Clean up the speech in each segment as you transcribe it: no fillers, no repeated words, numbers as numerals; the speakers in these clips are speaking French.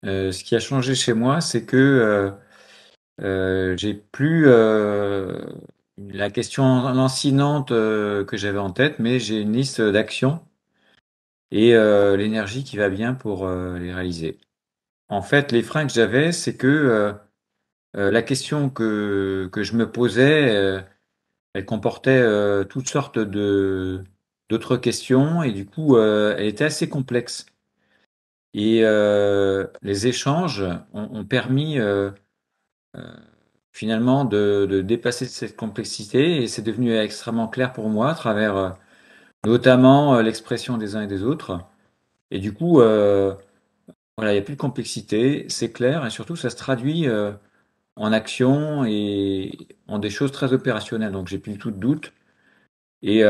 Ce qui a changé chez moi, c'est que j'ai plus la question lancinante que j'avais en tête, mais j'ai une liste d'actions et l'énergie qui va bien pour les réaliser. En fait, les freins que j'avais, c'est que la question que je me posais, elle comportait toutes sortes de d'autres questions et du coup, elle était assez complexe. Et les échanges ont permis finalement de dépasser cette complexité et c'est devenu extrêmement clair pour moi à travers notamment l'expression des uns et des autres. Et du coup, voilà, il n'y a plus de complexité, c'est clair et surtout ça se traduit en action et en des choses très opérationnelles. Donc j'ai plus du tout de doute. Et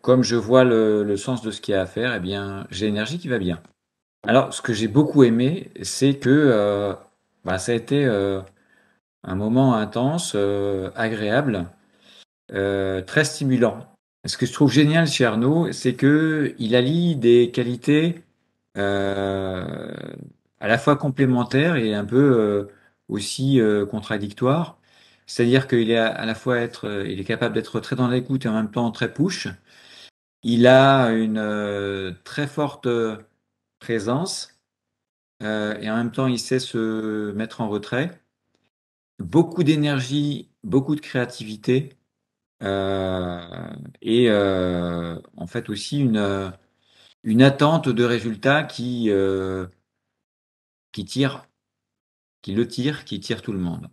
comme je vois le sens de ce qu'il y a à faire, eh bien, j'ai l'énergie qui va bien. Alors, ce que j'ai beaucoup aimé, c'est que ça a été un moment intense, agréable, très stimulant. Ce que je trouve génial chez Arnaud, c'est que il allie des qualités euh, à la fois complémentaires et un peu aussi contradictoires. C'est-à-dire qu'il est à la fois il est capable d'être très dans l'écoute et en même temps très push. Il a une très forte présence et en même temps il sait se mettre en retrait. Beaucoup d'énergie, beaucoup de créativité et en fait aussi une attente de résultats qui tire, qui tire tout le monde.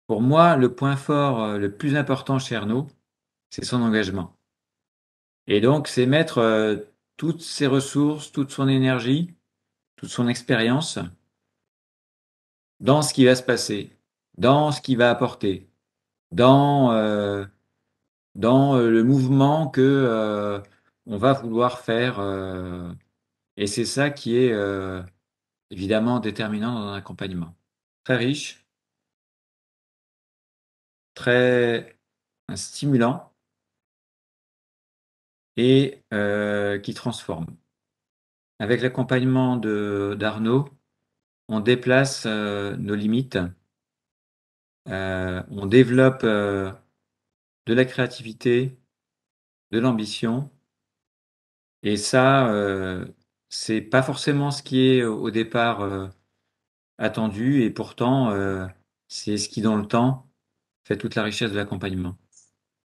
Pour moi, le point fort le plus important chez Arnaud, c'est son engagement. Et donc, c'est mettre toutes ses ressources, toute son énergie, toute son expérience dans ce qui va se passer, dans ce qui va apporter, dans, le mouvement que on va vouloir faire. Et c'est ça qui est évidemment déterminant dans un accompagnement. Très riche, très stimulant et qui transforme. Avec l'accompagnement de d'Arnaud, on déplace nos limites, on développe de la créativité, de l'ambition, et ça, c'est pas forcément ce qui est au départ attendu, et pourtant, c'est ce qui, dans le temps, fait toute la richesse de l'accompagnement.